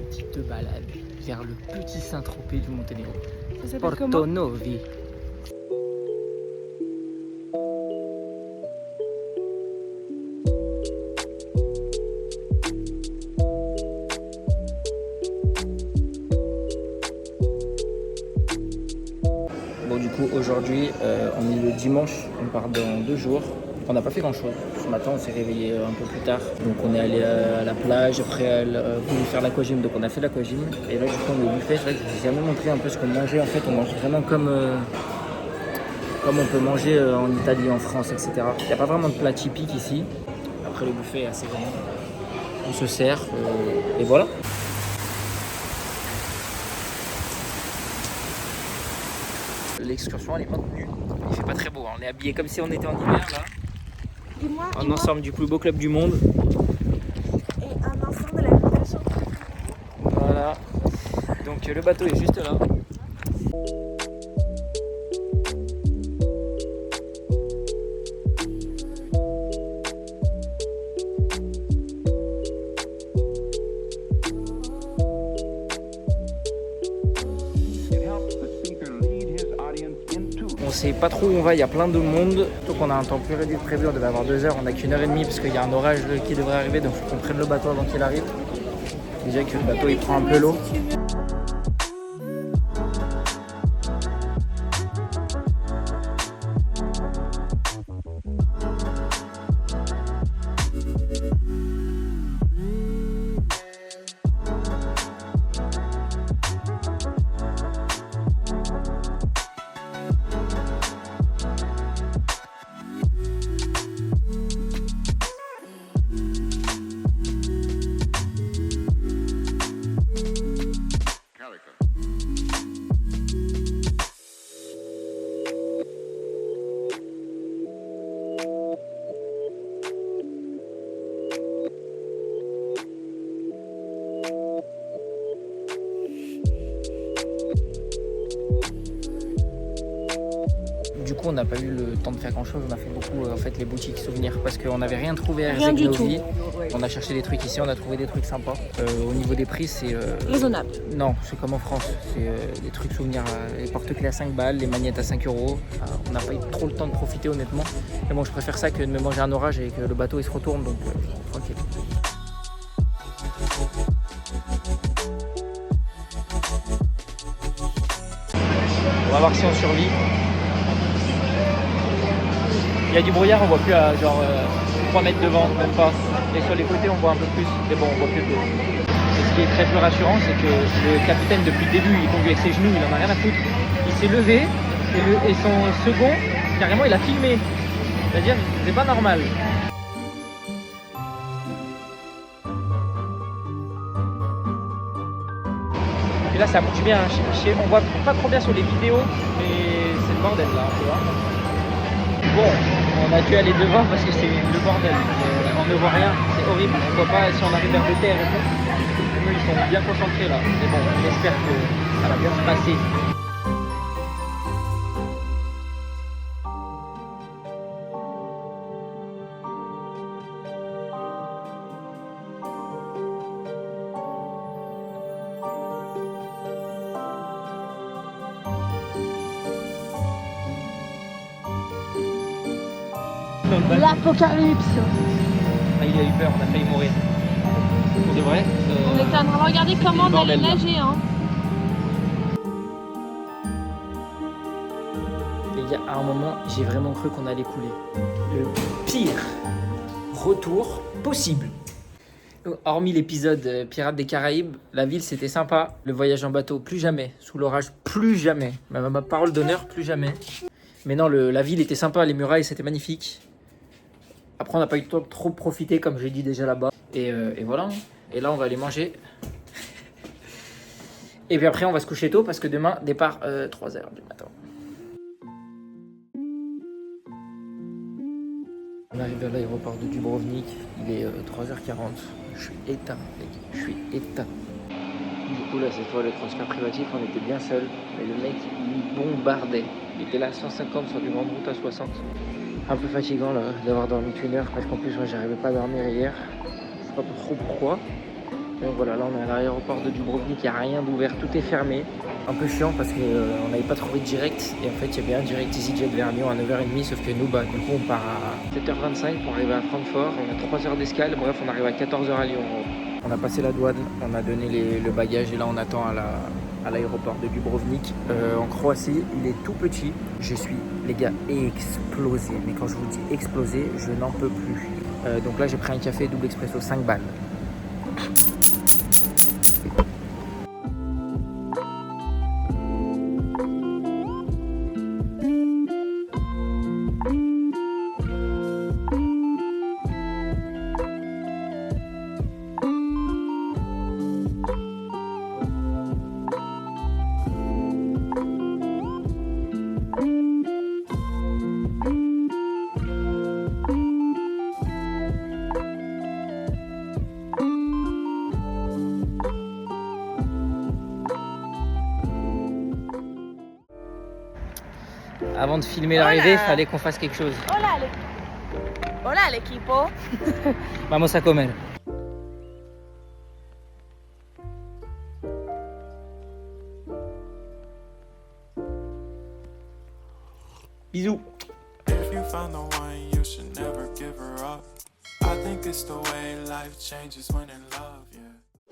petite balade vers le petit Saint-Tropez du Monténégro. Ça s'appelle Porto comment? Novi. Bon, du coup, aujourd'hui, on est le dimanche, on part dans 2 jours. On n'a pas fait grand chose. Ce matin, on s'est réveillé un peu plus tard. Donc, on est allé à la plage. Après, elle a voulu faire l'aquagym. Donc, on a fait l'aquagym. Et là, du coup, on est au buffet. C'est vrai que je vous ai jamais montré un peu ce qu'on mangeait. En fait, on mange vraiment comme on peut manger en Italie, en France, etc. Il n'y a pas vraiment de plat typique ici. Après, le buffet est assez grand. On se sert. Et voilà. L'excursion, elle est maintenue. Il fait pas très beau. Hein. On est habillés comme si on était en hiver, là. En ensemble du plus beau club du monde. Et un ensemble de l'habitation. Voilà. Donc le bateau est juste là. On sait pas trop où on va, il y a plein de monde. Donc on a un temps plus réduit que prévu, on devait avoir 2 heures, on a qu'1h30 parce qu'il y a un orage qui devrait arriver, donc il faut qu'on prenne le bateau avant qu'il arrive. Déjà que le bateau il prend un peu l'eau. Du coup, on n'a pas eu le temps de faire grand chose. On a fait beaucoup en fait les boutiques souvenirs parce qu'on n'avait rien trouvé à Rien du Herzeg-Novi. tout. Ouais. On a cherché des trucs ici, on a trouvé des trucs sympas. Au niveau des prix, c'est Raisonnable. non, c'est comme en France. C'est des trucs souvenirs, les porte-clés à 5 balles, les magnettes à 5 euros. On n'a pas eu trop le temps de profiter honnêtement. Mais bon, je préfère ça que de me manger un orage et que le bateau il se retourne, donc tranquille. On va voir si on survit. Il y a du brouillard, on voit plus à genre 3 mètres devant, même pas. Et sur les côtés, on voit un peu plus. Mais bon, on voit plus de l'eau. Et ce qui est très peu rassurant, c'est que le capitaine, depuis le début, il conduit avec ses genoux, il en a rien à foutre. Il s'est levé et son second, carrément, il a filmé. C'est-à-dire, c'est pas normal. Et là, ça bouge bien. On voit pas trop bien sur les vidéos, mais c'est le bordel là, tu vois. Bon, on a dû aller devant parce que c'est le bordel. On ne voit rien, c'est horrible. On voit pas si on arrive vers le terre et tout. Eux, ils sont bien concentrés là. Mais bon, j'espère que ça va bien se passer. L'apocalypse. Ah, il a eu peur, on a failli mourir. Pour de vrai. On était en train de regarder comment on allait bordel, là. nager. Hein. Les gars, à un moment, j'ai vraiment cru qu'on allait couler. Le pire retour possible. Hormis l'épisode Pirates des Caraïbes, la ville c'était sympa. Le voyage en bateau, plus jamais. Sous l'orage, plus jamais. Ma parole d'honneur, plus jamais. Mais non, la ville était sympa, les murailles c'était magnifique. Après, on n'a pas eu le temps de trop profiter, comme j'ai dit déjà là-bas. Et voilà. Et là, on va aller manger. Et puis après, on va se coucher tôt parce que demain, départ 3h du matin. On arrive à l'aéroport de Dubrovnik. Il est 3h40. Je suis éteint, mec. Je suis éteint. Du coup, là, cette fois, le transfert privatif, on était bien seuls. Mais le mec, il bombardait. Il était là à 150 sur du grande route à 60. Un peu fatigant là d'avoir dormi qu'une heure parce qu'en plus moi j'arrivais pas à dormir hier. Je sais pas trop pourquoi. Donc voilà, là on est à l'aéroport de Dubrovnik, il n'y a rien d'ouvert, tout est fermé. Un peu chiant parce qu'on n'avait pas trouvé de direct et en fait il y avait un direct EasyJet vers Lyon à 9h30 sauf que nous du coup on part à 7h25 pour arriver à Francfort, on a 3 heures d'escale, bref on arrive à 14h à Lyon. On a passé la douane, on a donné le bagage et là on attend à l'aéroport de Dubrovnik. En Croatie, il est tout petit. Je suis, les gars, explosé. Mais quand je vous dis explosé, je n'en peux plus. Donc là j'ai pris un café double expresso 5 balles. Avant de filmer l'arrivée, il fallait qu'on fasse quelque chose. Hola, l'equipo. Vamos a comer. Bisous. If you found the one, you should never give her up. I think it's the way life changes when in love.